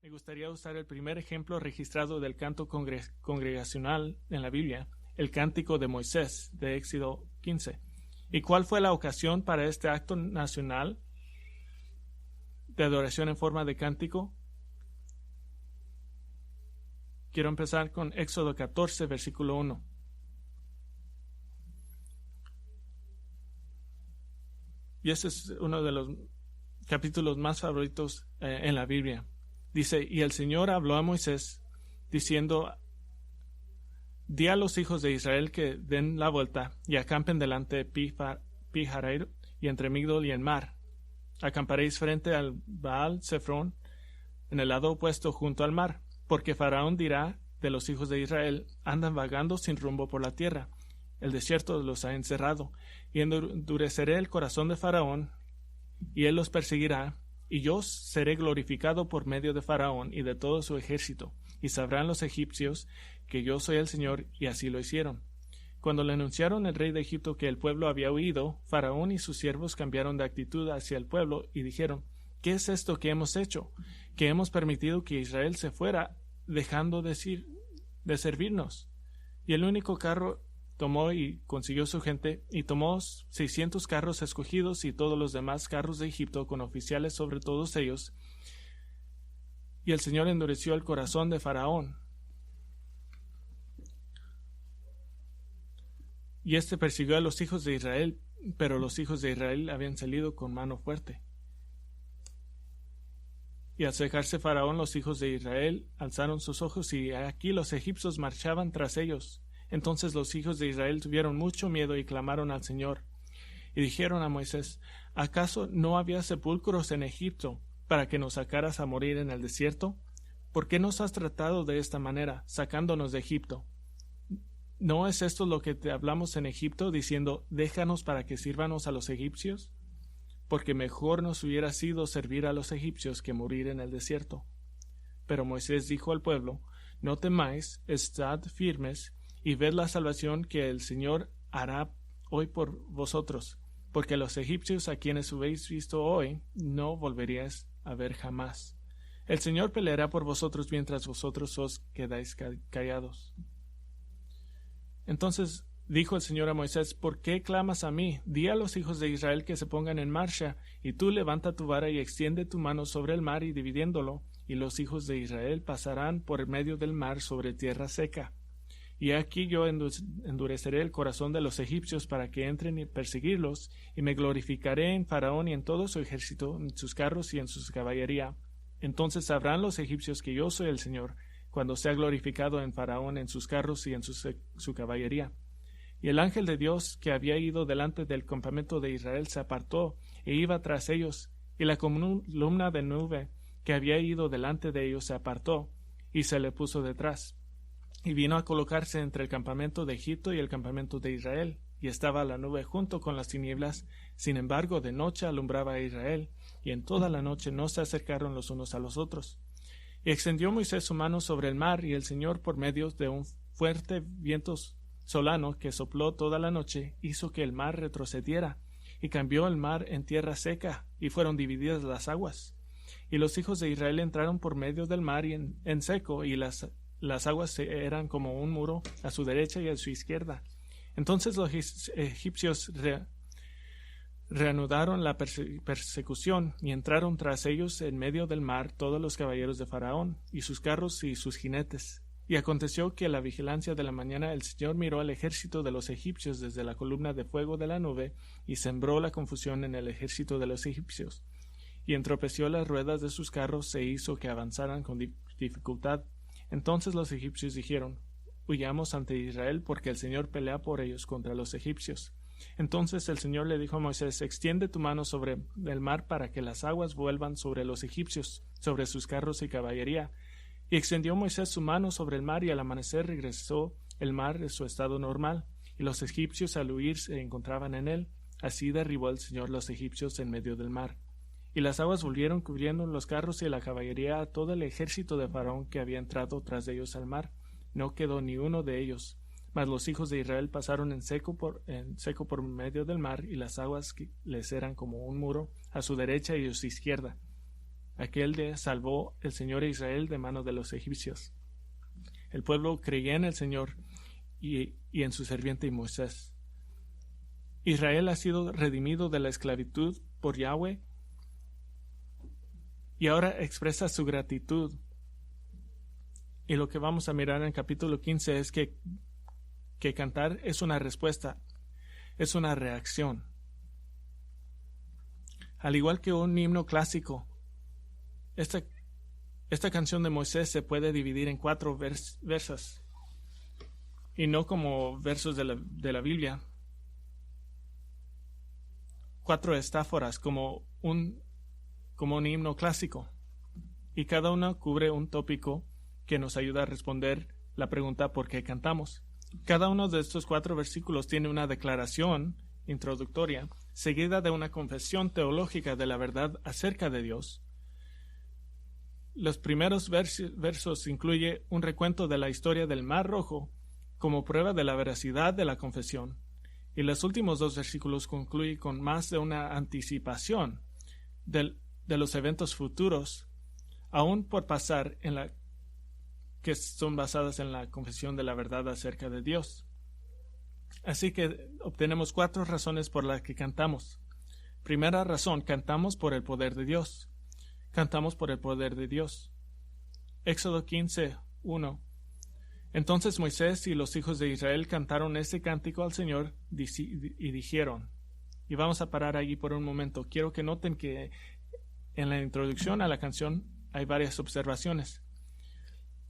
Me gustaría usar el primer ejemplo registrado del canto congregacional en la Biblia, el Cántico de Moisés, de Éxodo 15. ¿Y cuál fue la ocasión para este acto nacional de adoración en forma de cántico? Quiero empezar con Éxodo 14, versículo 1. Y este es uno de los capítulos más favoritos en la Biblia. Dice, y el Señor habló a Moisés diciendo, di a los hijos de Israel que den la vuelta y acampen delante de Pi-Hahiroth y entre Migdol y el mar. Acamparéis frente al Baal Zephón en el lado opuesto junto al mar, porque Faraón dirá de los hijos de Israel, andan vagando sin rumbo por la tierra. El desierto los ha encerrado, y endureceré el corazón de Faraón, y él los perseguirá, y yo seré glorificado por medio de Faraón y de todo su ejército, y sabrán los egipcios que yo soy el Señor, y así lo hicieron. Cuando le anunciaron el rey de Egipto que el pueblo había huido, Faraón y sus siervos cambiaron de actitud hacia el pueblo y dijeron, ¿qué es esto que hemos hecho? Que hemos permitido que Israel se fuera, dejando de servirnos. Y el único carro tomó y consiguió su gente, y tomó 600 carros escogidos y todos los demás carros de Egipto con oficiales sobre todos ellos. Y el Señor endureció el corazón de Faraón. Y éste persiguió a los hijos de Israel, pero los hijos de Israel habían salido con mano fuerte. Y al cejarse Faraón, los hijos de Israel alzaron sus ojos, y aquí los egipcios marchaban tras ellos. Entonces los hijos de Israel tuvieron mucho miedo y clamaron al Señor. Y dijeron a Moisés, ¿acaso no había sepulcros en Egipto para que nos sacaras a morir en el desierto? ¿Por qué nos has tratado de esta manera, sacándonos de Egipto? ¿No es esto lo que te hablamos en Egipto, diciendo, déjanos para que sirvanos a los egipcios? Porque mejor nos hubiera sido servir a los egipcios que morir en el desierto. Pero Moisés dijo al pueblo, no temáis, estad firmes, y ved la salvación que el Señor hará hoy por vosotros, porque los egipcios a quienes habéis visto hoy no volveríais a ver jamás. El Señor peleará por vosotros mientras vosotros os quedáis callados. Entonces dijo el Señor a Moisés, ¿por qué clamas a mí? Di a los hijos de Israel que se pongan en marcha, y tú levanta tu vara y extiende tu mano sobre el mar y dividiéndolo, y los hijos de Israel pasarán por medio del mar sobre tierra seca. Y aquí yo endureceré el corazón de los egipcios para que entren y perseguirlos, y me glorificaré en Faraón y en todo su ejército, en sus carros y en su caballería. Entonces sabrán los egipcios que yo soy el Señor, cuando sea glorificado en Faraón, en sus carros y en su caballería. Y el ángel de Dios que había ido delante del campamento de Israel se apartó e iba tras ellos, y la columna de nube que había ido delante de ellos se apartó y se le puso detrás. Y vino a colocarse entre el campamento de Egipto y el campamento de Israel, y estaba la nube junto con las tinieblas, sin embargo de noche alumbraba a Israel, y en toda la noche no se acercaron los unos a los otros. Y extendió Moisés su mano sobre el mar, y el Señor, por medio de un fuerte viento solano que sopló toda la noche, hizo que el mar retrocediera, y cambió el mar en tierra seca, y fueron divididas las aguas. Y los hijos de Israel entraron por medio del mar en seco, y las aguas eran como un muro a su derecha y a su izquierda. Entonces los egipcios reanudaron la persecución y entraron tras ellos en medio del mar todos los caballeros de Faraón y sus carros y sus jinetes. Y aconteció que a la vigilancia de la mañana el Señor miró al ejército de los egipcios desde la columna de fuego de la nube y sembró la confusión en el ejército de los egipcios. Y entorpeció las ruedas de sus carros e hizo que avanzaran con dificultad. Entonces los egipcios dijeron, huyamos ante Israel, porque el Señor pelea por ellos contra los egipcios. Entonces el Señor le dijo a Moisés, extiende tu mano sobre el mar para que las aguas vuelvan sobre los egipcios, sobre sus carros y caballería. Y extendió Moisés su mano sobre el mar, y al amanecer regresó el mar en su estado normal, y los egipcios al huir se encontraban en él. Así derribó el Señor los egipcios en medio del mar. Y las aguas volvieron cubriendo los carros y la caballería a todo el ejército de Faraón que había entrado tras de ellos al mar. No quedó ni uno de ellos. Mas los hijos de Israel pasaron en seco por medio del mar, y las aguas les eran como un muro a su derecha y a su izquierda. Aquel día salvó el Señor a Israel de mano de los egipcios. El pueblo creía en el Señor y en su sirviente Moisés. Israel ha sido redimido de la esclavitud por Yahweh y ahora expresa su gratitud. Y lo que vamos a mirar en el capítulo 15 es que cantar es una respuesta, es una reacción. Al igual que un himno clásico, esta canción de Moisés se puede dividir en 4 versos, y no como versos de la Biblia. 4 estáforas como un himno clásico, y cada una cubre un tópico que nos ayuda a responder la pregunta ¿por qué cantamos? Cada uno de estos 4 versículos tiene una declaración introductoria, seguida de una confesión teológica de la verdad acerca de Dios. Los primeros versos incluyen un recuento de la historia del Mar Rojo como prueba de la veracidad de la confesión, y los últimos 2 versículos concluyen con más de una anticipación de los eventos futuros, aún por pasar, que son basadas en la confesión de la verdad acerca de Dios. Así que obtenemos 4 razones por las que cantamos. Primera razón, cantamos por el poder de Dios. Cantamos por el poder de Dios. Éxodo 15:1. Entonces Moisés y los hijos de Israel cantaron este cántico al Señor y dijeron, y vamos a parar allí por un momento. Quiero que noten que en la introducción a la canción hay varias observaciones.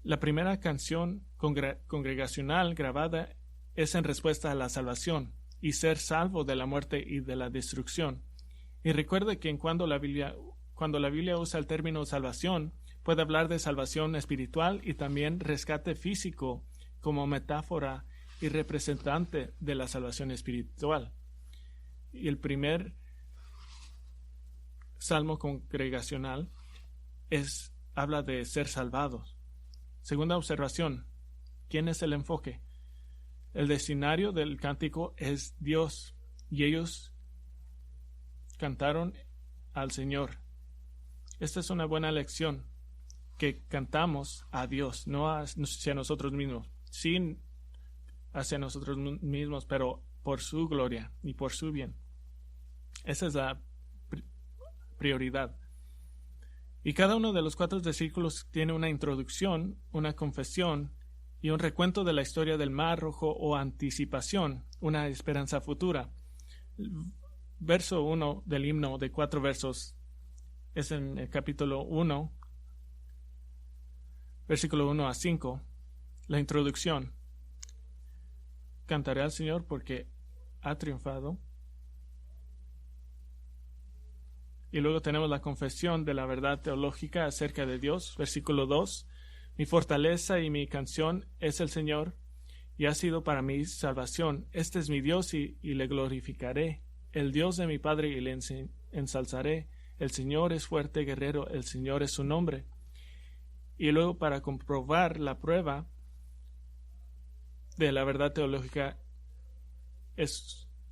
La primera canción congregacional grabada es en respuesta a la salvación y ser salvo de la muerte y de la destrucción. Y recuerde que cuando la Biblia usa el término salvación, puede hablar de salvación espiritual y también rescate físico como metáfora y representante de la salvación espiritual. Y el primer salmo congregacional habla de ser salvados. Segunda observación, ¿quién es el enfoque? El destinario del cántico es Dios, y ellos cantaron al Señor. Esta es una buena lección, que cantamos a Dios, no hacia nosotros mismos, sí hacia nosotros mismos, pero por su gloria y por su bien. Esa es la prioridad. Y cada uno de los 4 versículos tiene una introducción, una confesión y un recuento de la historia del Mar Rojo o anticipación, una esperanza futura. Verso 1 del himno de 4 versos es en el capítulo 1, versículo 1 a 5, la introducción. Cantaré al Señor porque ha triunfado. Y luego tenemos la confesión de la verdad teológica acerca de Dios, versículo 2. Mi fortaleza y mi canción es el Señor, y ha sido para mí salvación. Este es mi Dios y le glorificaré, el Dios de mi Padre, y le ensalzaré. El Señor es fuerte guerrero, el Señor es su nombre. Y luego, para comprobar la prueba de la verdad teológica,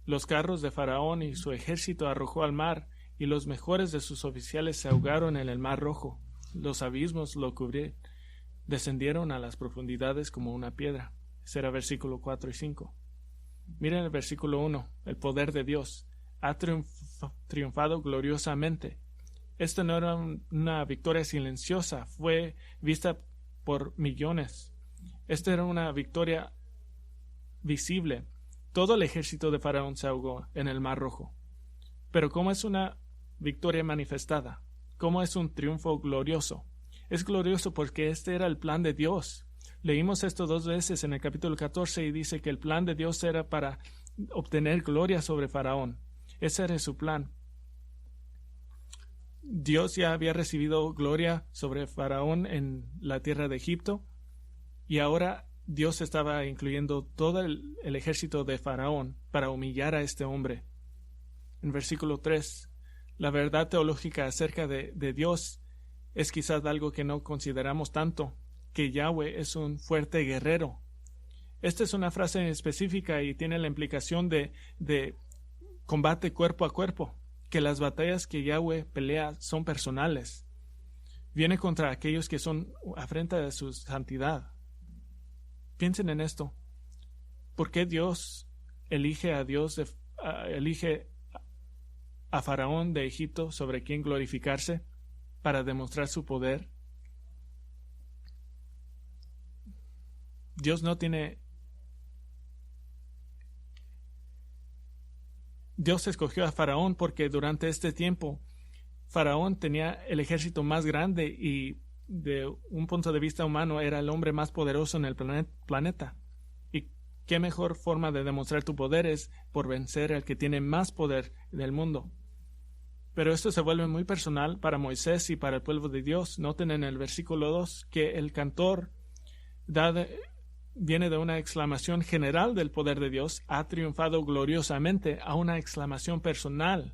los carros de Faraón y su ejército arrojó al mar, y los mejores de sus oficiales se ahogaron en el Mar Rojo. Los abismos lo cubrieron, descendieron a las profundidades como una piedra. Ese era versículo 4 y 5. Miren el versículo 1, el poder de Dios. Ha triunfado gloriosamente. Esta no era una victoria silenciosa, fue vista por millones. Esta era una victoria visible. Todo el ejército de Faraón se ahogó en el Mar Rojo. Pero ¿cómo es una victoria manifestada? ¿Cómo es un triunfo glorioso? Es glorioso porque este era el plan de Dios. Leímos esto 2 veces en el capítulo 14 y dice que el plan de Dios era para obtener gloria sobre Faraón. Ese era su plan. Dios ya había recibido gloria sobre Faraón en la tierra de Egipto, y ahora Dios estaba incluyendo todo el ejército de Faraón para humillar a este hombre. En versículo 3, la verdad teológica acerca de Dios es quizás algo que no consideramos tanto, que Yahweh es un fuerte guerrero. Esta es una frase específica y tiene la implicación de combate cuerpo a cuerpo, que las batallas que Yahweh pelea son personales. viene contra aquellos que son afrenta de su santidad. Piensen en esto. ¿Por qué Dios elige a Faraón de Egipto sobre quien glorificarse para demostrar su poder? Dios escogió a Faraón porque durante este tiempo Faraón tenía el ejército más grande y de un punto de vista humano era el hombre más poderoso en el planeta. Y qué mejor forma de demostrar tu poder es por vencer al que tiene más poder del mundo. Pero esto se vuelve muy personal para Moisés y para el pueblo de Dios. Noten en el versículo 2 que el cantor viene de una exclamación general del poder de Dios, ha triunfado gloriosamente, a una exclamación personal.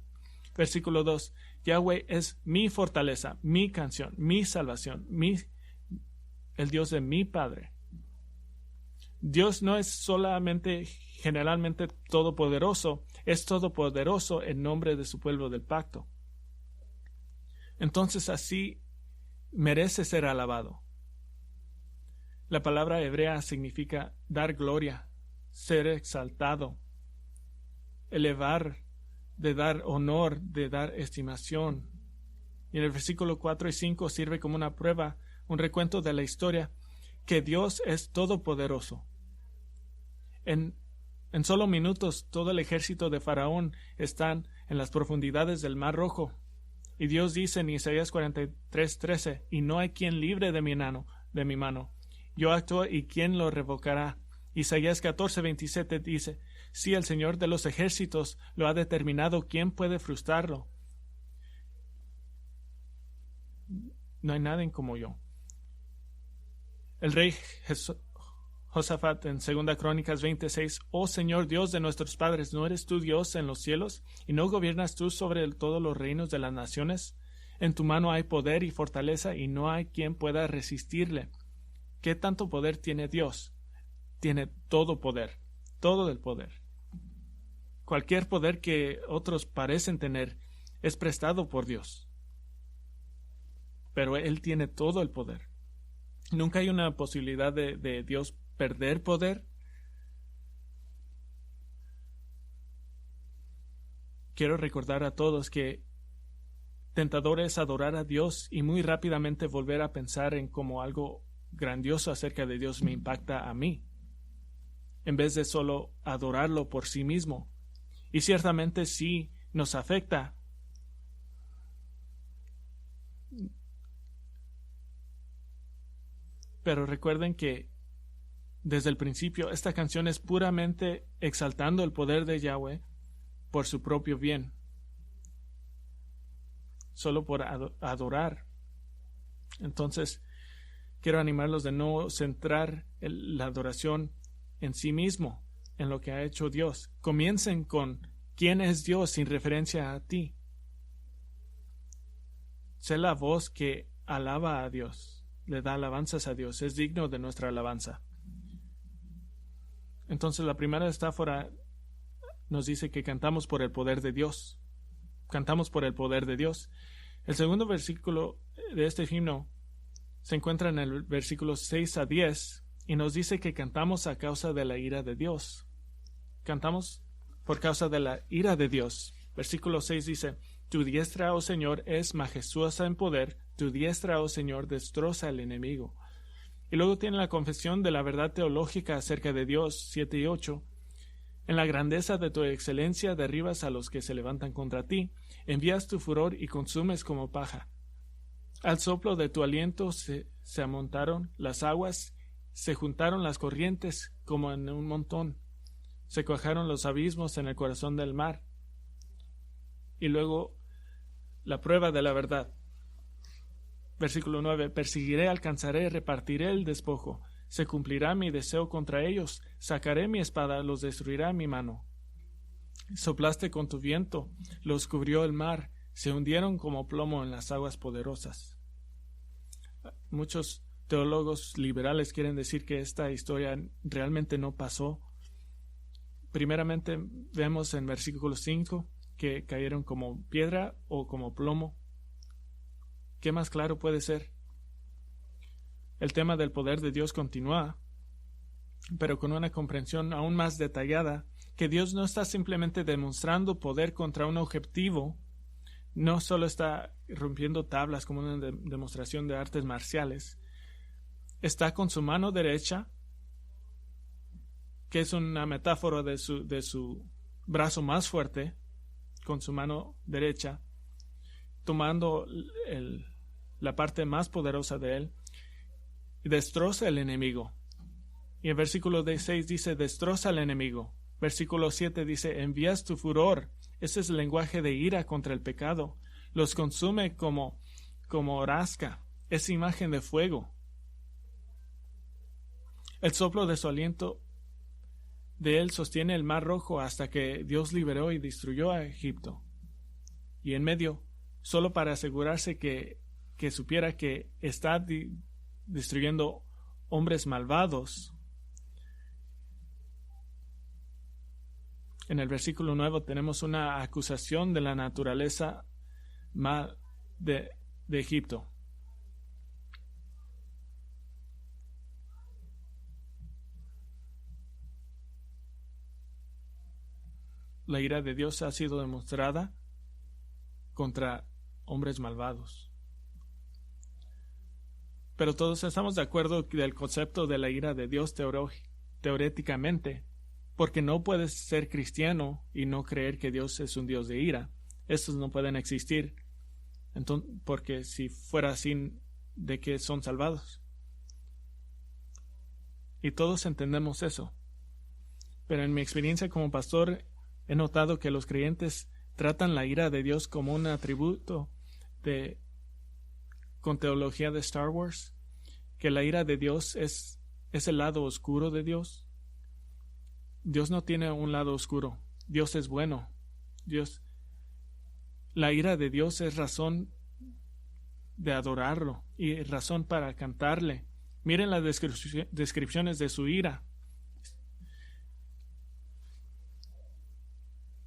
Versículo 2, Yahweh es mi fortaleza, mi canción, mi salvación, el Dios de mi Padre. Dios no es solamente generalmente todopoderoso, es todopoderoso en nombre de su pueblo del pacto. Entonces así merece ser alabado. La palabra hebrea significa dar gloria, ser exaltado, elevar, de dar honor, de dar estimación. Y en el versículo 4 y 5 sirve como una prueba, un recuento de la historia, que Dios es todopoderoso. En solo minutos todo el ejército de Faraón están en las profundidades del Mar Rojo. Y Dios dice en Isaías 43:13, y no hay quien libre de mi mano. Yo actúo y ¿quién lo revocará? Isaías 14:27 dice, si el Señor de los ejércitos lo ha determinado, ¿quién puede frustrarlo? No hay nadie como yo. El rey Josafat en 2 Crónicas 26, oh Señor Dios de nuestros padres, ¿no eres tú Dios en los cielos? ¿Y no gobiernas tú sobre todos los reinos de las naciones? En tu mano hay poder y fortaleza, y no hay quien pueda resistirle. ¿Qué tanto poder tiene Dios? Tiene todo poder, todo el poder. Cualquier poder que otros parecen tener es prestado por Dios. Pero Él tiene todo el poder. Nunca hay una posibilidad de Dios perder poder. Quiero recordar a todos que tentador es adorar a Dios y muy rápidamente volver a pensar en cómo algo grandioso acerca de Dios me impacta a mí, en vez de solo adorarlo por sí mismo. Y ciertamente sí nos afecta. Pero recuerden que desde el principio esta canción es puramente exaltando el poder de Yahweh por su propio bien, solo por adorar. Entonces quiero animarlos de no centrar la adoración en sí mismo, en lo que ha hecho Dios. Comiencen con ¿quién es Dios? Sin referencia a ti. Sé la voz que alaba a Dios, le da alabanzas a Dios, es digno de nuestra alabanza. Entonces la primera estáfora nos dice que cantamos por el poder de Dios. Cantamos por el poder de Dios. El segundo versículo de este himno se encuentra en el versículo 6 a 10 y nos dice que cantamos a causa de la ira de Dios. Cantamos por causa de la ira de Dios. Versículo 6 dice, tu diestra, oh Señor, es majestuosa en poder, tu diestra, oh Señor, destroza al enemigo. Y luego tiene la confesión de la verdad teológica acerca de Dios, 7 y 8. En la grandeza de tu excelencia derribas a los que se levantan contra ti, envías tu furor y consumes como paja. Al soplo de tu aliento se amontaron las aguas, se juntaron las corrientes como en un montón, se cuajaron los abismos en el corazón del mar. Y luego la prueba de la verdad. Versículo 9, perseguiré, alcanzaré, repartiré el despojo, se cumplirá mi deseo contra ellos, sacaré mi espada, los destruirá mi mano. Soplaste con tu viento, los cubrió el mar, se hundieron como plomo en las aguas poderosas. Muchos teólogos liberales quieren decir que esta historia realmente no pasó. Primeramente vemos en versículo 5 que cayeron como piedra o como plomo. ¿Qué más claro puede ser? El tema del poder de Dios continúa, pero con una comprensión aún más detallada, que Dios no está simplemente demostrando poder contra un objetivo, no solo está rompiendo tablas como una demostración de artes marciales, está con su mano derecha, que es una metáfora de su brazo más fuerte, con su mano derecha, tomando la parte más poderosa de él, y destroza el enemigo. Y en versículo 6 dice, destroza al enemigo. Versículo 7 dice, envías tu furor. Ese es el lenguaje de ira contra el pecado. Los consume como horazca. Es imagen de fuego. El soplo de su aliento de él sostiene el mar rojo hasta que Dios liberó y destruyó a Egipto. Y en medio, solo para asegurarse que supiera que está destruyendo hombres malvados. En el versículo 9 tenemos una acusación de la naturaleza de Egipto. La ira de Dios ha sido demostrada contra hombres malvados. Pero todos estamos de acuerdo del concepto de la ira de Dios teóricamente, porque no puedes ser cristiano y no creer que Dios es un Dios de ira. Estos no pueden existir, entonces, porque si fuera así, ¿de qué son salvados? Y todos entendemos eso. Pero en mi experiencia como pastor, he notado que los creyentes tratan la ira de Dios como un atributo con teología de Star Wars, que la ira de Dios es el lado oscuro de Dios. Dios no tiene un lado oscuro. Dios es bueno. La ira de Dios es razón de adorarlo y razón para cantarle. Miren las descripciones de su ira.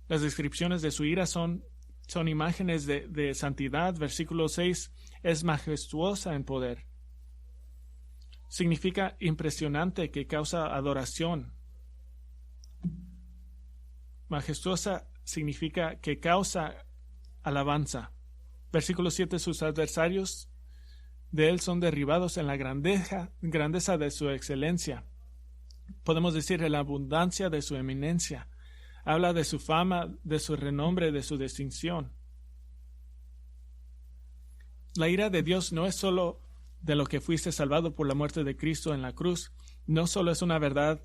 Las descripciones de su ira son imágenes de santidad. Versículo 6, es majestuosa en poder. Significa impresionante, que causa adoración. Majestuosa significa que causa alabanza. Versículo 7, sus adversarios de él son derribados en la grandeza de su excelencia. Podemos decir en la abundancia de su eminencia. Habla de su fama, de su renombre, de su distinción. La ira de Dios no es solo de lo que fuiste salvado por la muerte de Cristo en la cruz. No solo es una verdad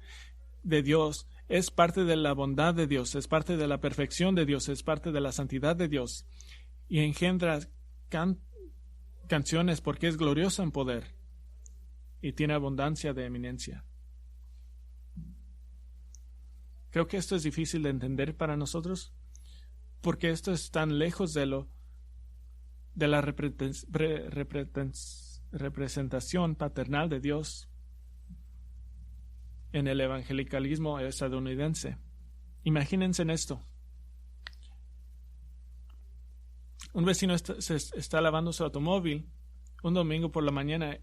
de Dios, es parte de la bondad de Dios, es parte de la perfección de Dios, es parte de la santidad de Dios. Y engendra canciones porque es glorioso en poder y tiene abundancia de eminencia. Creo que esto es difícil de entender para nosotros, porque esto es tan lejos de la representación paternal de Dios en el evangelicalismo estadounidense. Imagínense en esto. Un vecino está lavando su automóvil un domingo por la mañana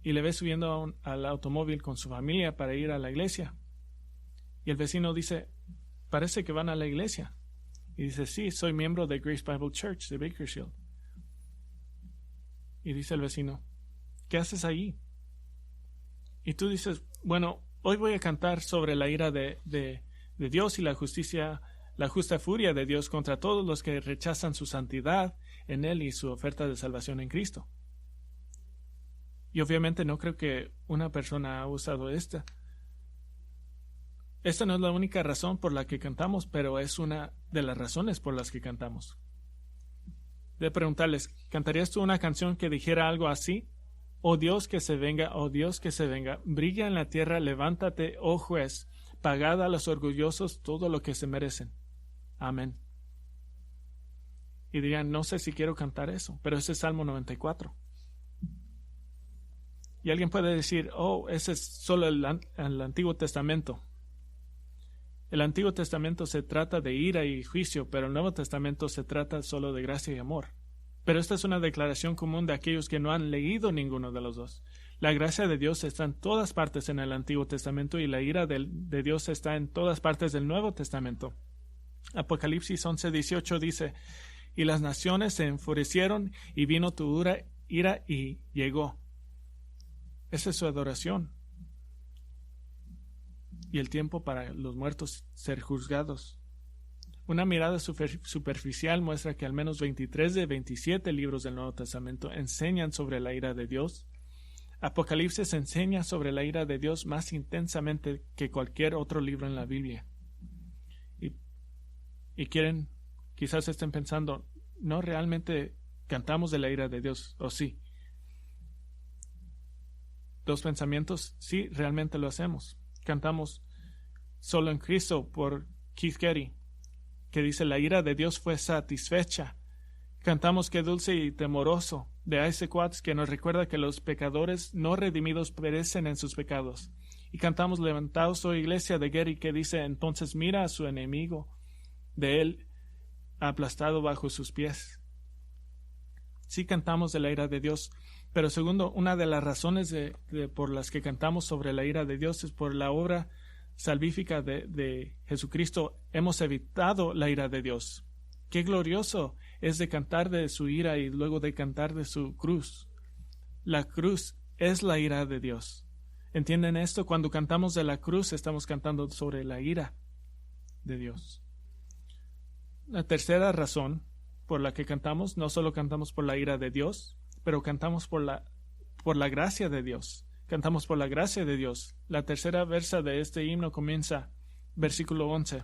y le ve subiendo al automóvil con su familia para ir a la iglesia. Y el vecino dice, parece que van a la iglesia. Y dice, sí, soy miembro de Grace Bible Church de Bakersfield. Y dice el vecino, ¿qué haces ahí? Y tú dices, bueno, hoy voy a cantar sobre la ira de Dios y la justa furia de Dios contra todos los que rechazan su santidad en Él y su oferta de salvación en Cristo. Y obviamente no creo que una persona ha usado esta. Esta no es la única razón por la que cantamos, pero es una de las razones por las que cantamos. De preguntarles, ¿cantarías tú una canción que dijera algo así? Oh Dios que se venga, oh Dios que se venga, brilla en la tierra, levántate, oh juez, pagad a los orgullosos todo lo que se merecen. Amén. Y dirían, no sé si quiero cantar eso, pero ese es Salmo 94. Y alguien puede decir, oh, ese es solo el Antiguo Testamento. El Antiguo Testamento se trata de ira y juicio, pero el Nuevo Testamento se trata solo de gracia y amor. Pero esta es una declaración común de aquellos que no han leído ninguno de los dos. La gracia de Dios está en todas partes en el Antiguo Testamento y la ira de Dios está en todas partes del Nuevo Testamento. Apocalipsis 11:18 dice: y las naciones se enfurecieron y vino tu ira y llegó. Esa es su adoración. Y el tiempo para los muertos ser juzgados. Una mirada superficial muestra que al menos 23 de 27 libros del Nuevo Testamento enseñan sobre la ira de Dios. Apocalipsis enseña sobre la ira de Dios más intensamente que cualquier otro libro en la Biblia. Y quizás estén pensando, ¿no realmente cantamos de la ira de Dios? ¿O sí? Dos pensamientos, sí, realmente lo hacemos. Cantamos Solo en Cristo por Keith Getty, que dice: la ira de Dios fue satisfecha. Cantamos Qué dulce y temoroso, de Isaac Watts, que nos recuerda que los pecadores no redimidos perecen en sus pecados. Y cantamos Levantaos, oh iglesia, de Getty, que dice: entonces mira a su enemigo, de él aplastado bajo sus pies. Sí cantamos de la ira de Dios, pero segundo, una de las razones por las que cantamos sobre la ira de Dios es por la obra salvífica de Jesucristo. Hemos evitado la ira de Dios. Qué glorioso es de cantar de su ira y luego de cantar de su cruz. La cruz es la ira de Dios. ¿Entienden esto? Cuando cantamos de la cruz estamos cantando sobre la ira de Dios. La tercera razón por la que cantamos, no solo cantamos por la ira de Dios, pero cantamos por la gracia de Dios. Cantamos por la gracia de Dios. La tercera versa de este himno comienza, versículo 11.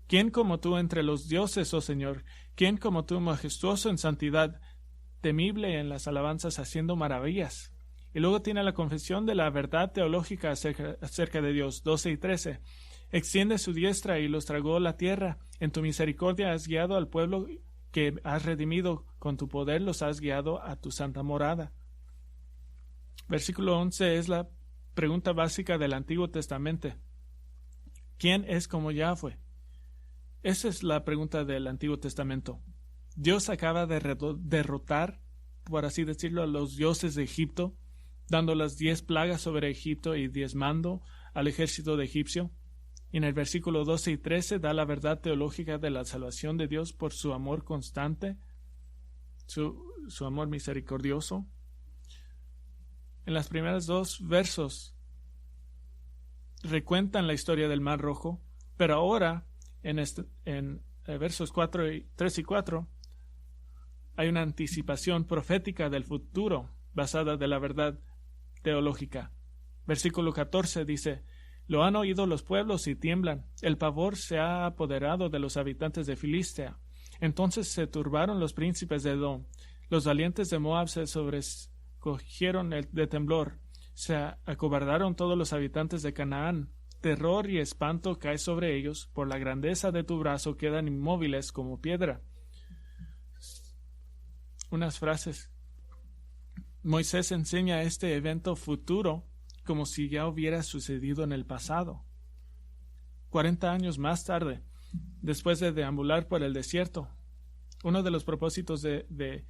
¿Quién como tú entre los dioses, oh Señor? ¿Quién como tú, majestuoso en santidad, temible en las alabanzas, haciendo maravillas? Y luego tiene la confesión de la verdad teológica acerca de Dios, 12 y 13. Extiende su diestra y los tragó la tierra. En tu misericordia has guiado al pueblo que has redimido. Con tu poder los has guiado a tu santa morada. Versículo 11 es la pregunta básica del Antiguo Testamento. ¿Quién es como Yahweh? Esa es la pregunta del Antiguo Testamento. Dios acaba de derrotar, por así decirlo, a los dioses de Egipto, dando las 10 plagas sobre Egipto y diezmando al ejército de egipcio. Y en el versículo 12 y 13 da la verdad teológica de la salvación de Dios por su amor constante, su amor misericordioso. En las primeras 2 versos recuentan la historia del Mar Rojo, pero ahora en versos 3 y 4 hay una anticipación profética del futuro basada de la verdad teológica. Versículo 14 dice: lo han oído los pueblos y tiemblan, el pavor se ha apoderado de los habitantes de Filistea. Entonces se turbaron los príncipes de Edom, los valientes de Moab se sobrecogieron de temblor, se acobardaron todos los habitantes de Canaán. Terror y espanto cae sobre ellos, por la grandeza de tu brazo quedan inmóviles como piedra. Unas frases. Moisés enseña este evento futuro como si ya hubiera sucedido en el pasado. 40 años más tarde, después de deambular por el desierto, uno de los propósitos de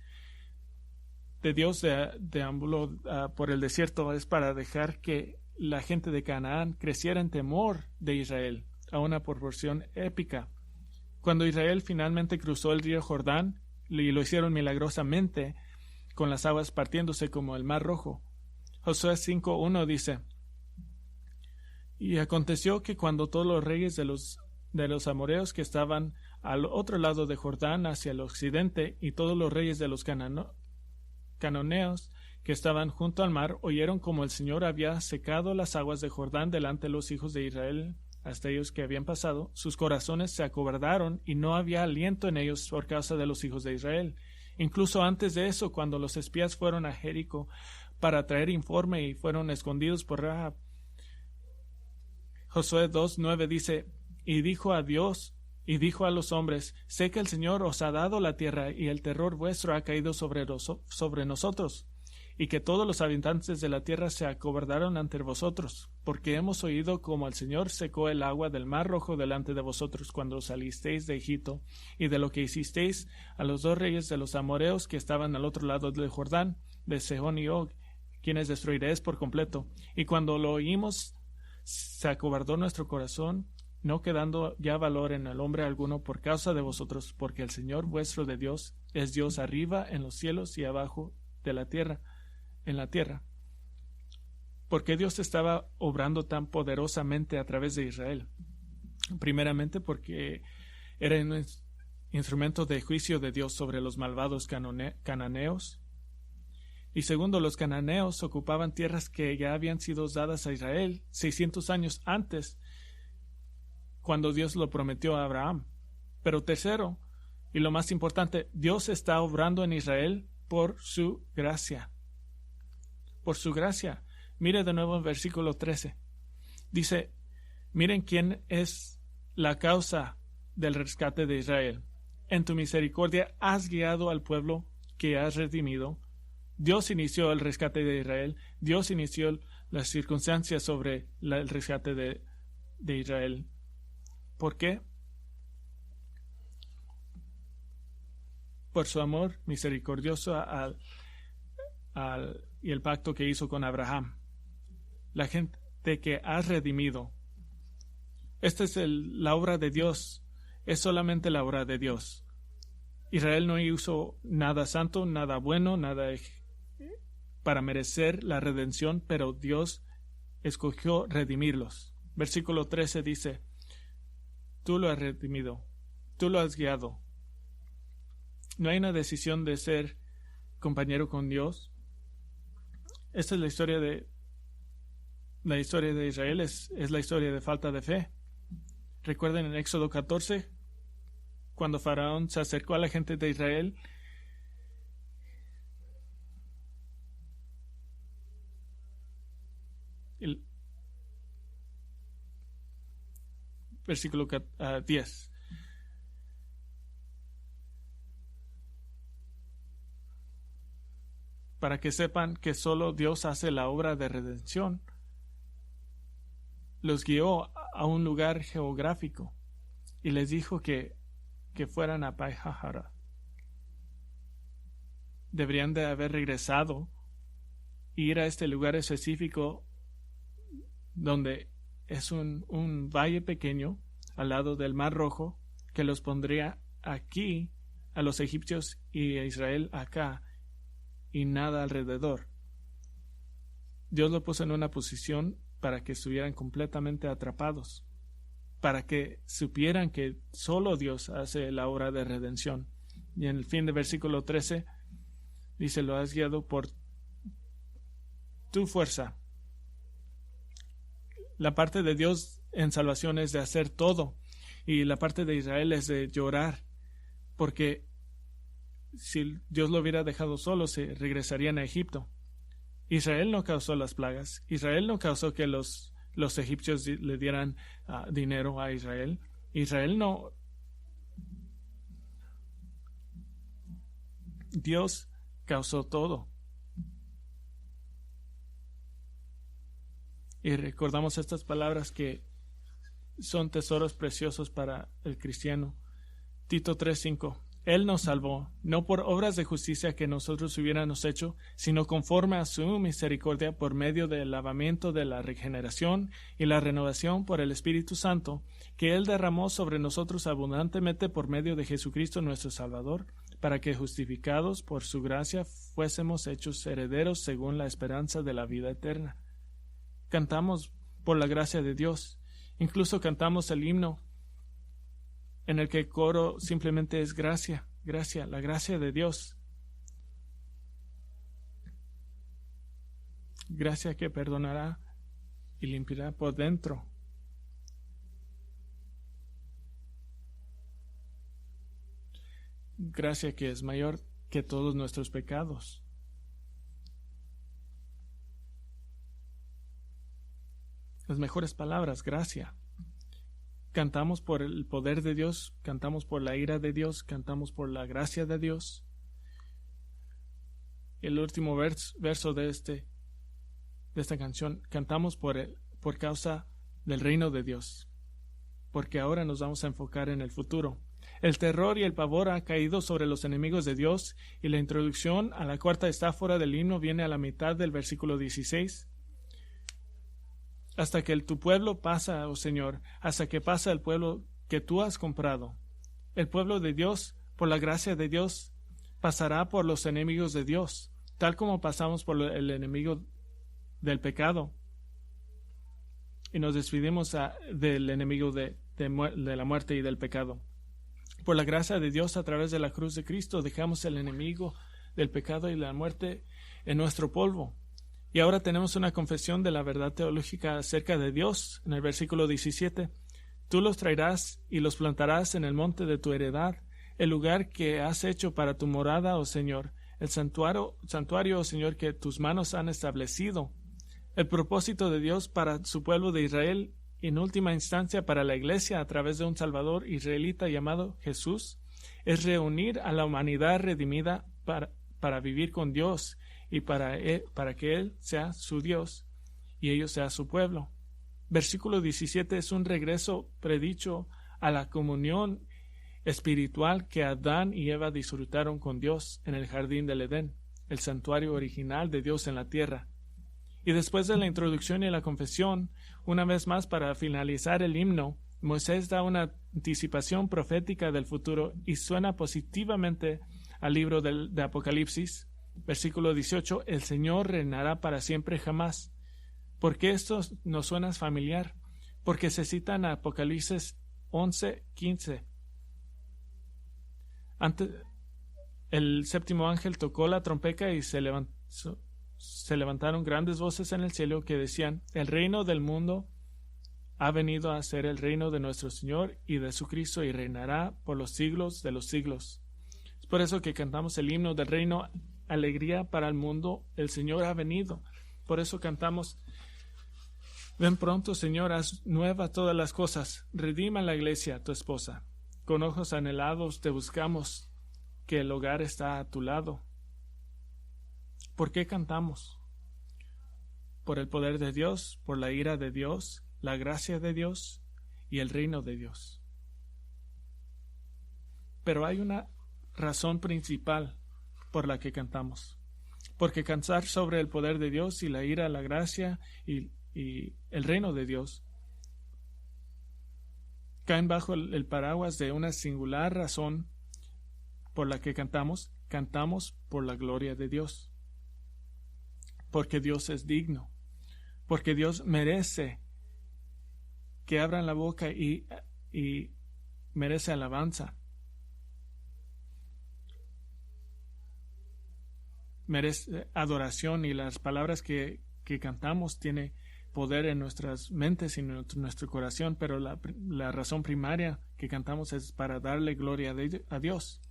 Dios de deambuló por el desierto es para dejar que la gente de Canaán creciera en temor de Israel a una proporción épica. Cuando Israel finalmente cruzó el río Jordán, y lo hicieron milagrosamente, con las aguas partiéndose como el Mar Rojo, Josué 5:1 dice: y aconteció que cuando todos los reyes de los amoreos que estaban al otro lado de Jordán hacia el occidente y todos los reyes de los cananeos que estaban junto al mar oyeron como el Señor había secado las aguas de Jordán delante de los hijos de Israel hasta ellos que habían pasado, sus corazones se acobardaron y no había aliento en ellos por causa de los hijos de Israel. Incluso antes de eso, cuando los espías fueron a Jericó para traer informe y fueron escondidos por Rahab, Josué 2:9 dice: y dijo a Dios y dijo a los hombres: sé que el Señor os ha dado la tierra y el terror vuestro ha caído sobre nosotros. y que todos los habitantes de la tierra se acobardaron ante vosotros, porque hemos oído cómo el Señor secó el agua del mar Rojo delante de vosotros cuando salisteis de Egipto, y de lo que hicisteis a los 2 reyes de los amorreos que estaban al otro lado del Jordán, de Sehón y Og, quienes destruiréis por completo. Y cuando lo oímos, se acobardó nuestro corazón, no quedando ya valor en el hombre alguno por causa de vosotros, porque el Señor vuestro de Dios es Dios arriba en los cielos y abajo de la tierra, en la tierra. ¿Por qué Dios estaba obrando tan poderosamente a través de Israel? Primeramente porque era un instrumento de juicio de Dios sobre los malvados cananeos. Y segundo, los cananeos ocupaban tierras que ya habían sido dadas a Israel 600 años antes, cuando Dios lo prometió a Abraham. Pero tercero, y lo más importante, Dios está obrando en Israel por su gracia. Por su gracia. Mire de nuevo en versículo 13. Dice, miren quién es la causa del rescate de Israel. En tu misericordia has guiado al pueblo que has redimido. Dios inició el rescate de Israel. Dios inició las circunstancias sobre el rescate de Israel. ¿Por qué? Por su amor misericordioso y el pacto que hizo con Abraham. La gente que has redimido. Esta es la obra de Dios. Es solamente la obra de Dios. Israel no hizo nada santo, nada bueno, nada para merecer la redención, pero Dios escogió redimirlos. Versículo 13 dice, tú lo has redimido, tú lo has guiado. No hay una decisión de ser compañero con Dios. Esta es la historia de Israel, es la historia de falta de fe. Recuerden en Éxodo 14, cuando Faraón se acercó a la gente de Israel el versículo 10. Para que sepan que solo Dios hace la obra de redención, los guió a un lugar geográfico y les dijo que fueran a Pai-Hahara. Deberían de haber regresado e ir a este lugar específico donde es un valle pequeño al lado del Mar Rojo que los pondría aquí a los egipcios y a Israel acá y nada alrededor. Dios lo puso en una posición para que estuvieran completamente atrapados, para que supieran que solo Dios hace la obra de redención. Y en el fin del versículo 13 dice, lo has guiado por tu fuerza. La parte de Dios en salvación es de hacer todo, y la parte de Israel es de llorar, porque si Dios lo hubiera dejado solo, se regresarían a Egipto. Israel no causó las plagas. Israel no causó que los egipcios le dieran dinero a Israel. Israel no. Dios causó todo. Y recordamos estas palabras que son tesoros preciosos para el cristiano. Tito 3:5. Él nos salvó, no por obras de justicia que nosotros hubiéramos hecho, sino conforme a su misericordia por medio del lavamiento de la regeneración y la renovación por el Espíritu Santo, que Él derramó sobre nosotros abundantemente por medio de Jesucristo nuestro Salvador, para que justificados por su gracia fuésemos hechos herederos según la esperanza de la vida eterna. Cantamos por la gracia de Dios. Incluso cantamos el himno en el que el coro simplemente es gracia, gracia, la gracia de Dios. Gracia que perdonará y limpiará por dentro. Gracia que es mayor que todos nuestros pecados. Las mejores palabras, gracia. Cantamos por el poder de Dios, cantamos por la ira de Dios, cantamos por la gracia de Dios. El último verso de esta canción, cantamos por causa del reino de Dios, porque ahora nos vamos a enfocar en el futuro. El terror y el pavor ha caído sobre los enemigos de Dios, y la introducción a la cuarta estáfora del himno viene a la mitad del versículo 16. Hasta que tu pueblo pasa, oh Señor, hasta que pasa el pueblo que tú has comprado. El pueblo de Dios, por la gracia de Dios, pasará por los enemigos de Dios, tal como pasamos por el enemigo del pecado. Y nos despedimos del enemigo de la muerte y del pecado. Por la gracia de Dios, a través de la cruz de Cristo, dejamos el enemigo del pecado y la muerte en nuestro polvo. Y ahora tenemos una confesión de la verdad teológica acerca de Dios. En el versículo 17, tú los traerás y los plantarás en el monte de tu heredad, el lugar que has hecho para tu morada, oh Señor, el santuario, oh Señor, que tus manos han establecido. El propósito de Dios para su pueblo de Israel, y en última instancia para la Iglesia a través de un Salvador israelita llamado Jesús, es reunir a la humanidad redimida para vivir con Dios y para que Él sea su Dios y ellos sean su pueblo. Versículo 17 es un regreso predicho a la comunión espiritual que Adán y Eva disfrutaron con Dios en el jardín del Edén, el santuario original de Dios en la tierra. Y después de la introducción y la confesión, una vez más para finalizar el himno, Moisés da una anticipación profética del futuro y suena positivamente al libro de Apocalipsis. Versículo 18, el Señor reinará para siempre jamás. ¿Por qué esto nos suena familiar? Porque se cita en Apocalipsis 11:15. El séptimo ángel tocó la trompeta y se levantaron grandes voces en el cielo que decían: el reino del mundo ha venido a ser el reino de nuestro Señor y de su Cristo, y reinará por los siglos de los siglos. Es por eso que cantamos el himno del reino, alegría para el mundo, el Señor ha venido. Por eso cantamos: ven pronto, Señor, haz nueva todas las cosas, redima la iglesia, tu esposa. Con ojos anhelados te buscamos, que el hogar está a tu lado. ¿Por qué cantamos? Por el poder de Dios, por la ira de Dios, la gracia de Dios y el reino de Dios. Pero hay una razón principal por la que cantamos. Porque cantar sobre el poder de Dios y la ira, la gracia y el reino de Dios caen bajo el paraguas de una singular razón por la que cantamos por la gloria de Dios. Porque Dios es digno, porque Dios merece que abran la boca y merece alabanza, merece adoración, y las palabras que cantamos tienen poder en nuestras mentes y en nuestro corazón, pero la razón primaria que cantamos es para darle gloria a Dios,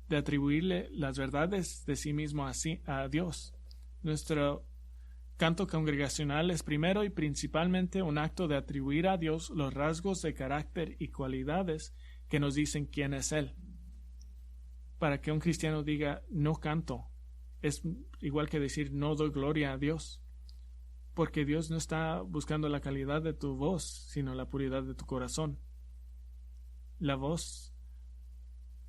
de atribuirle las verdades de sí mismo a Dios. Nuestro canto congregacional es primero y principalmente un acto de atribuir a Dios los rasgos de carácter y cualidades que nos dicen quién es Él. Para que un cristiano diga no canto, es igual que decir no doy gloria a Dios, porque Dios no está buscando la calidad de tu voz, sino la puridad de tu corazón. La voz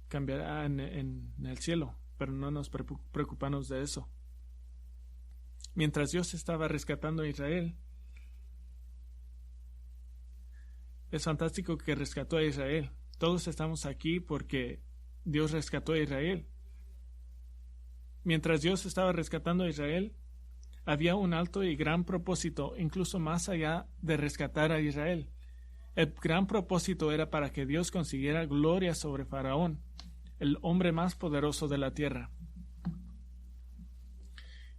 cambiará en el cielo, pero no nos preocupamos de eso. Mientras Dios estaba rescatando a Israel, es fantástico que rescató a Israel. Todos estamos aquí porque Dios rescató a Israel. Mientras Dios estaba rescatando a Israel, había un alto y gran propósito, incluso más allá de rescatar a Israel. El gran propósito era para que Dios consiguiera gloria sobre Faraón, el hombre más poderoso de la tierra.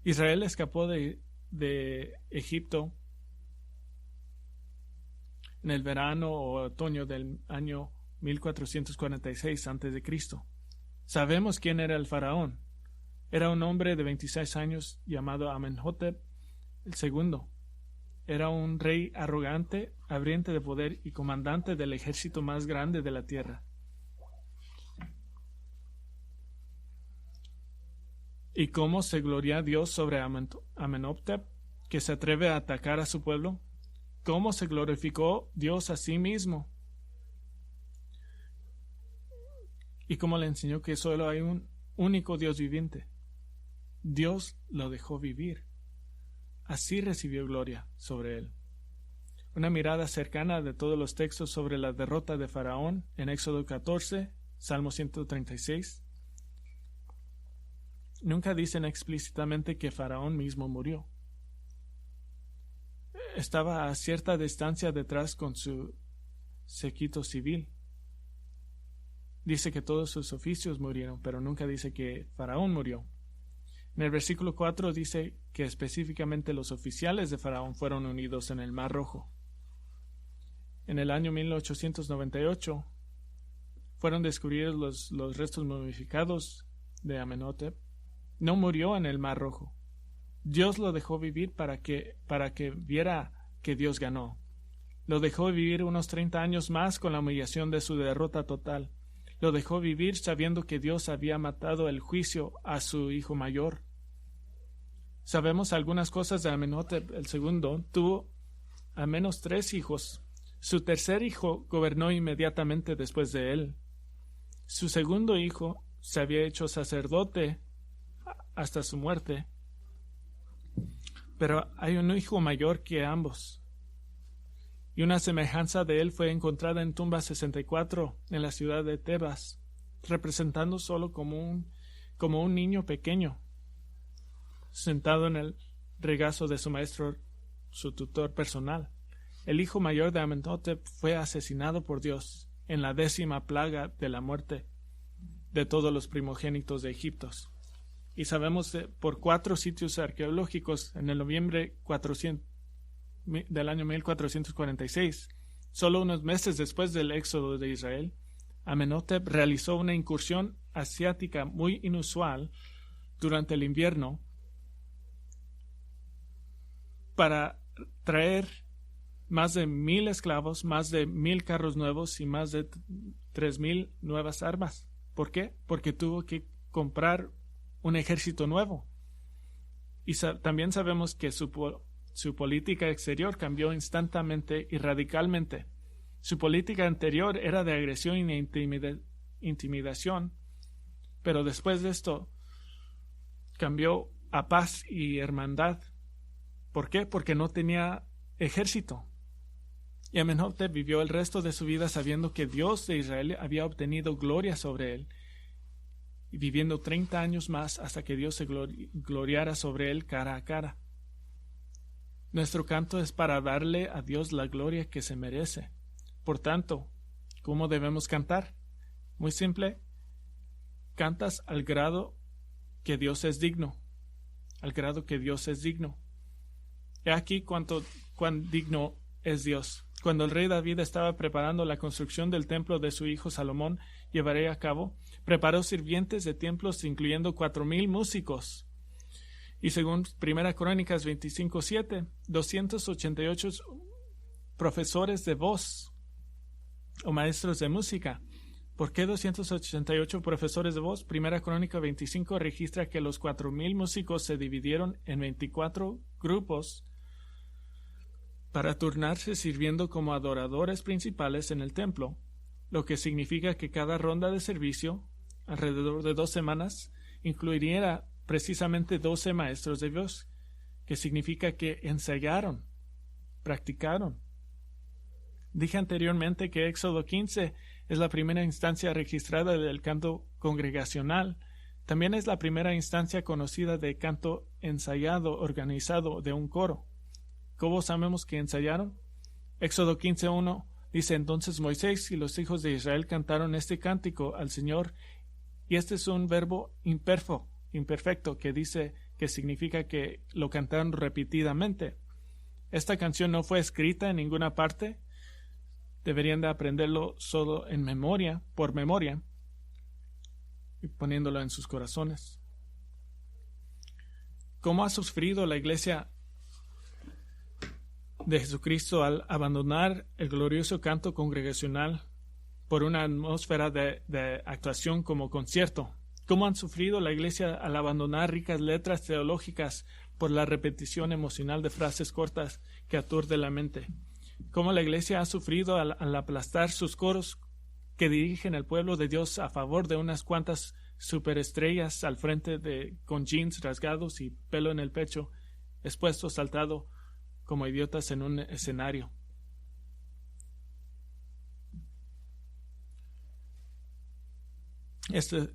Israel escapó de Egipto en el verano o otoño del año 1446 a.C. Sabemos quién era el faraón. Era un hombre de 26 años llamado Amenhotep II. Era un rey arrogante, hambriento de poder y comandante del ejército más grande de la tierra. ¿Y cómo se gloria Dios sobre Amenhotep, que se atreve a atacar a su pueblo? ¿Cómo se glorificó Dios a sí mismo? Y cómo le enseñó que solo hay un único Dios viviente. Dios lo dejó vivir. Así recibió gloria sobre él. Una mirada cercana de todos los textos sobre la derrota de Faraón en Éxodo 14, Salmo 136. Nunca dicen explícitamente que Faraón mismo murió. Estaba a cierta distancia detrás con su séquito civil. Dice que todos sus oficios murieron, pero nunca dice que Faraón murió. En el versículo 4 dice que específicamente los oficiales de Faraón fueron unidos en el Mar Rojo. En el año 1898 fueron descubiertos los restos momificados de Amenhotep. No murió en el Mar Rojo. Dios lo dejó vivir para que viera que Dios ganó. Lo dejó vivir unos 30 años más con la humillación de su derrota total. Lo dejó vivir sabiendo que Dios había matado el juicio a su hijo mayor. Sabemos algunas cosas de Amenhotep el segundo. Tuvo al menos 3 hijos. Su tercer hijo gobernó inmediatamente después de él. Su segundo hijo se había hecho sacerdote hasta su muerte. Pero hay un hijo mayor que ambos. Y una semejanza de él fue encontrada en tumba 64 en la ciudad de Tebas, representando solo como un niño pequeño, sentado en el regazo de su maestro, su tutor personal. El hijo mayor de Amenhotep fue asesinado por Dios en la 10ª plaga de la muerte de todos los primogénitos de Egipto. Y sabemos por 4 sitios arqueológicos en el noviembre del año 1446, solo unos meses después del éxodo de Israel, Amenhotep realizó una incursión asiática muy inusual durante el invierno para traer más de 1,000 esclavos, más de 1,000 carros nuevos y más de 3,000 nuevas armas. ¿Por qué? Porque tuvo que comprar un ejército nuevo. Y también sabemos que su política exterior cambió instantáneamente y radicalmente. Su política anterior era de agresión e intimidación, pero después de esto cambió a paz y hermandad. ¿Por qué? Porque no tenía ejército. Y Amenhotep vivió el resto de su vida sabiendo que Dios de Israel había obtenido gloria sobre él, y viviendo 30 años más hasta que Dios se gloriara sobre él cara a cara. Nuestro canto es para darle a Dios la gloria que se merece. Por tanto, ¿cómo debemos cantar? Muy simple. Cantas al grado que Dios es digno. Al grado que Dios es digno. He aquí cuán digno es Dios. Cuando el rey David estaba preparando la construcción del templo de su hijo Salomón llevaré a cabo, preparó sirvientes de templos incluyendo 4,000 músicos. Y según 1 Crónicas 25:7, 288 profesores de voz o maestros de música. ¿Por qué 288 profesores de voz? 1 Crónica 25 registra que los 4,000 músicos se dividieron en 24 grupos para turnarse sirviendo como adoradores principales en el templo, lo que significa que cada ronda de servicio, alrededor de 2 semanas, incluiría precisamente 12 maestros de voz, que significa que ensayaron, practicaron. Dije anteriormente que Éxodo 15 es la primera instancia registrada del canto congregacional. También es la primera instancia conocida de canto ensayado, organizado de un coro. ¿Cómo sabemos que ensayaron? Éxodo 15:1 dice: entonces Moisés y los hijos de Israel cantaron este cántico al Señor, y este es un verbo imperfecto que dice que significa que lo cantaron repetidamente. Esta canción no fue escrita en ninguna parte. Deberían de aprenderlo solo en memoria, por memoria, y poniéndolo en sus corazones. ¿Cómo ha sufrido la iglesia de Jesucristo al abandonar el glorioso canto congregacional por una atmósfera de actuación como concierto, ¿Cómo han sufrido la iglesia al abandonar ricas letras teológicas por la repetición emocional de frases cortas que aturde la mente? ¿Cómo la iglesia ha sufrido al aplastar sus coros que dirigen al pueblo de Dios a favor de unas cuantas superestrellas al frente con jeans rasgados y pelo en el pecho, expuestos saltado como idiotas en un escenario? Esta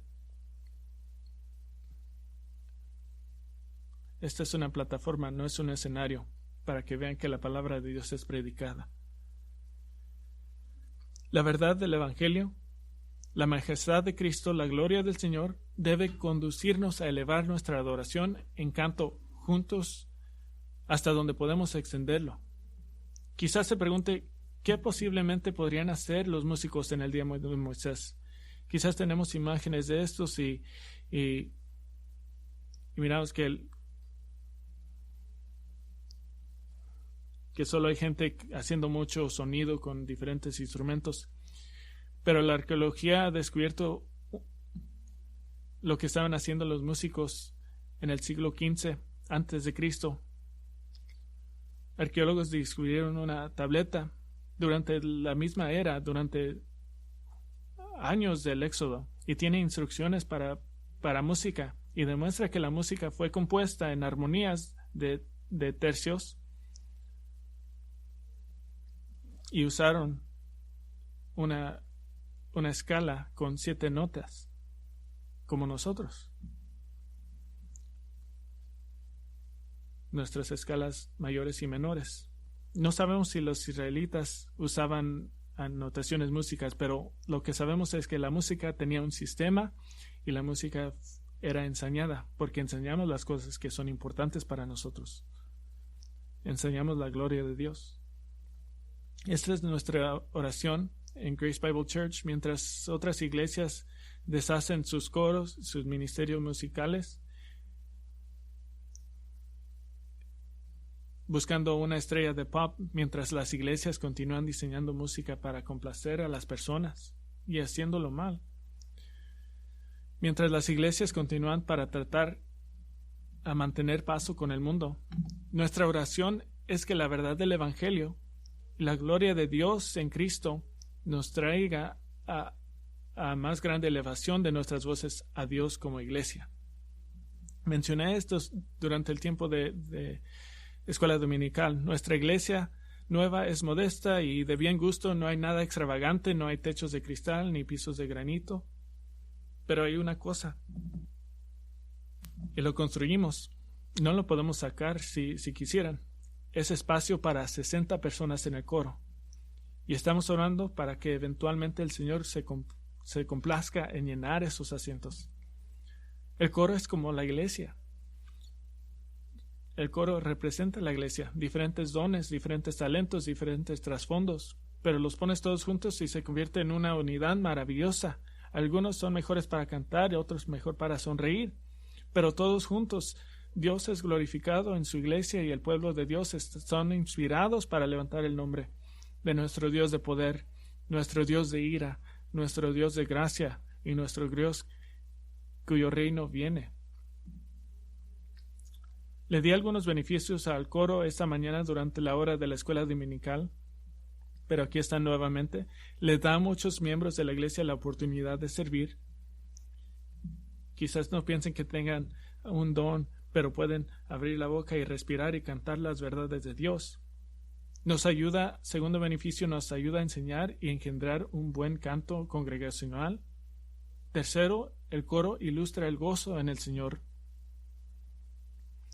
es una plataforma, no es un escenario, para que vean que la palabra de Dios es predicada. La verdad del Evangelio, la majestad de Cristo, la gloria del Señor, debe conducirnos a elevar nuestra adoración en canto juntos hasta donde podemos extenderlo. Quizás se pregunte, ¿qué posiblemente podrían hacer los músicos en el día de Moisés? Quizás tenemos imágenes de estos y miramos que solo hay gente haciendo mucho sonido con diferentes instrumentos. Pero la arqueología ha descubierto lo que estaban haciendo los músicos en el siglo XV antes de Cristo. Arqueólogos descubrieron una tableta durante la misma era, durante años del Éxodo, y tiene instrucciones para música, y demuestra que la música fue compuesta en armonías de tercios, y usaron una escala con 7 notas, como nosotros. Nuestras escalas mayores y menores. No sabemos si los israelitas usaban notaciones músicas, pero lo que sabemos es que la música tenía un sistema y la música era enseñada, porque enseñamos las cosas que son importantes para nosotros. Enseñamos la gloria de Dios. Esta es nuestra oración en Grace Bible Church, mientras otras iglesias deshacen sus coros, sus ministerios musicales, buscando una estrella de pop, mientras las iglesias continúan diseñando música para complacer a las personas y haciéndolo mal. Mientras las iglesias continúan para tratar a mantener paso con el mundo, nuestra oración es que la verdad del Evangelio, la gloria de Dios en Cristo, nos traiga a más grande elevación de nuestras voces a Dios como iglesia. Mencioné esto durante el tiempo de escuela dominical. Nuestra iglesia nueva es modesta y de bien gusto, no hay nada extravagante, no hay techos de cristal ni pisos de granito, pero hay una cosa, y lo construimos, no lo podemos sacar si quisieran. Es espacio para 60 personas en el coro. Y estamos orando para que eventualmente el Señor se complazca en llenar esos asientos. El coro es como la iglesia. El coro representa la iglesia. Diferentes dones, diferentes talentos, diferentes trasfondos. Pero los pones todos juntos y se convierte en una unidad maravillosa. Algunos son mejores para cantar y otros mejor para sonreír. Pero todos juntos Dios es glorificado en su iglesia y el pueblo de Dios son inspirados para levantar el nombre de nuestro Dios de poder, nuestro Dios de ira, nuestro Dios de gracia y nuestro Dios cuyo reino viene. Le di algunos beneficios al coro esta mañana durante la hora de la escuela dominical, pero aquí están nuevamente. Le da a muchos miembros de la iglesia la oportunidad de servir. Quizás no piensen que tengan un don, pero pueden abrir la boca y respirar y cantar las verdades de Dios. Nos ayuda, segundo beneficio, nos ayuda a enseñar y engendrar un buen canto congregacional. Tercero, el coro ilustra el gozo en el Señor.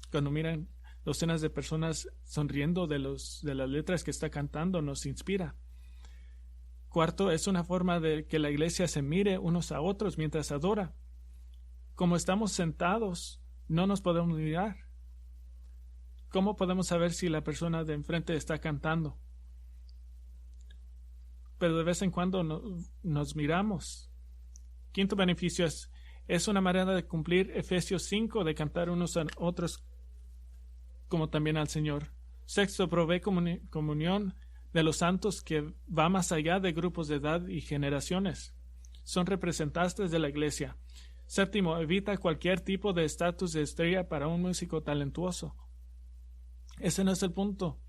Cuando miran docenas de personas sonriendo de las letras que está cantando, nos inspira. Cuarto, es una forma de que la iglesia se mire unos a otros mientras adora. Como estamos sentados, no nos podemos mirar. ¿Cómo podemos saber si la persona de enfrente está cantando? Pero de vez en cuando nos miramos. Quinto beneficio es una manera de cumplir Efesios 5, de cantar unos a otros como también al Señor. Sexto, provee comunión de los santos que va más allá de grupos de edad y generaciones. Son representantes de la iglesia. Séptimo, evita cualquier tipo de estatus de estrella para un músico talentuoso. Ese no es el punto.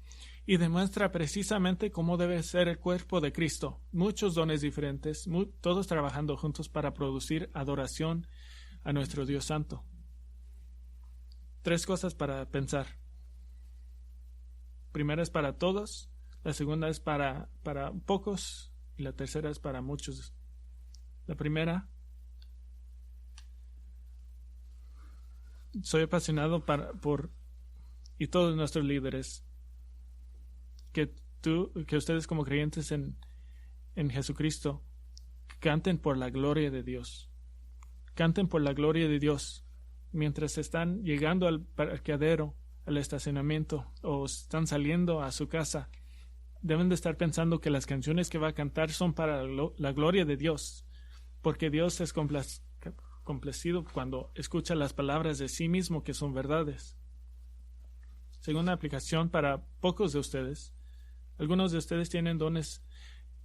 Y demuestra precisamente cómo debe ser el cuerpo de Cristo. Muchos dones diferentes, todos trabajando juntos para producir adoración a nuestro Dios Santo. 3 cosas para pensar. Primera es para todos, la segunda es para pocos y la tercera es para muchos. La primera, soy apasionado por y todos nuestros líderes, que ustedes como creyentes en Jesucristo canten por la gloria de Dios. Canten por la gloria de Dios mientras están llegando al parqueadero, al estacionamiento o están saliendo a su casa. Deben de estar pensando que las canciones que va a cantar son para la gloria de Dios, porque Dios es complacido cuando escucha las palabras de sí mismo que son verdades. Segunda aplicación para pocos de ustedes. Algunos de ustedes tienen dones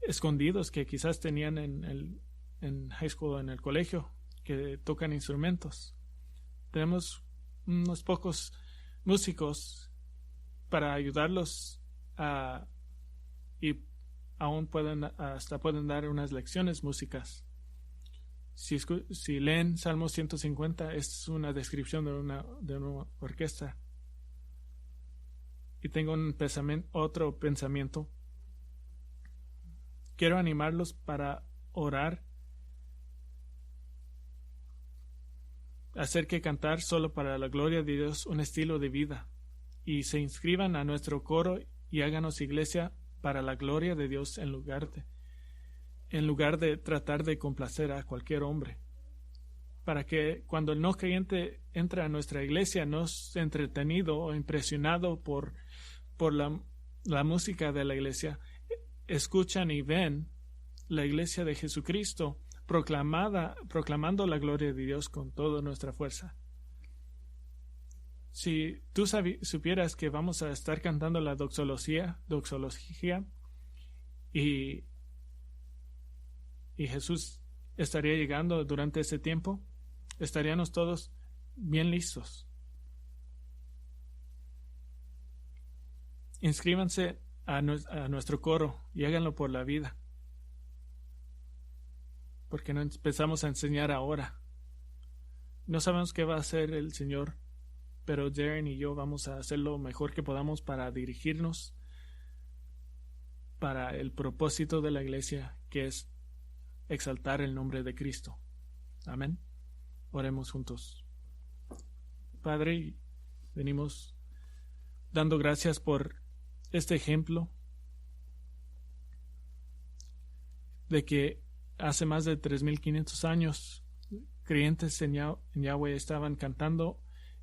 escondidos que quizás tenían en high school o en el colegio, que tocan instrumentos. Tenemos unos pocos músicos para ayudarlos y aún pueden dar unas lecciones músicas. Si leen Salmo 150, es una descripción de una orquesta. Y tengo otro pensamiento. Quiero animarlos para orar, hacer que cantar solo para la gloria de Dios un estilo de vida, y se inscriban a nuestro coro y háganos iglesia para la gloria de Dios en lugar de tratar de complacer a cualquier hombre, para que cuando el no creyente entra a nuestra iglesia no es entretenido o impresionado por la música de la iglesia, escuchan y ven la iglesia de Jesucristo proclamando la gloria de Dios con toda nuestra fuerza. Si tú supieras que vamos a estar cantando la doxología y Jesús estaría llegando durante ese tiempo, estaríamos todos bien listos. Inscríbanse a nuestro coro y háganlo por la vida, porque no empezamos a enseñar ahora. No sabemos qué va a hacer el Señor, pero Darren y yo vamos a hacer lo mejor que podamos para dirigirnos para el propósito de la iglesia, que es exaltar el nombre de Cristo. Amén. Oremos juntos. Padre, venimos dando gracias por este ejemplo de que hace más de 3,500 años creyentes en Yahweh estaban cantando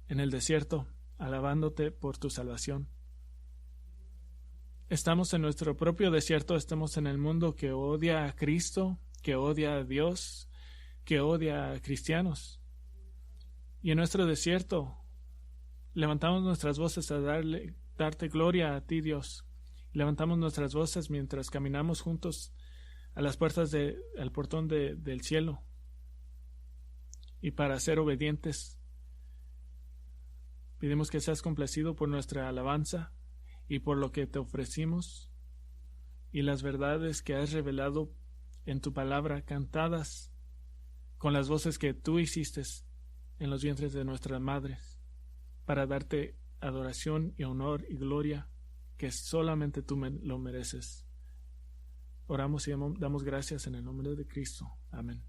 en el desierto, alabándote por tu salvación. Estamos en nuestro propio desierto, estamos en el mundo que odia a Cristo, que odia a Dios, que odia a cristianos. Y en nuestro desierto levantamos nuestras voces a darte gloria a ti, Dios. Levantamos nuestras voces mientras caminamos juntos a las puertas al portón del cielo. Y para ser obedientes, pedimos que seas complacido por nuestra alabanza y por lo que te ofrecimos y las verdades que has revelado en tu palabra, cantadas con las voces que tú hiciste en los vientres de nuestras madres, para darte adoración y honor y gloria que solamente tú lo mereces. Oramos y damos gracias en el nombre de Cristo. Amén.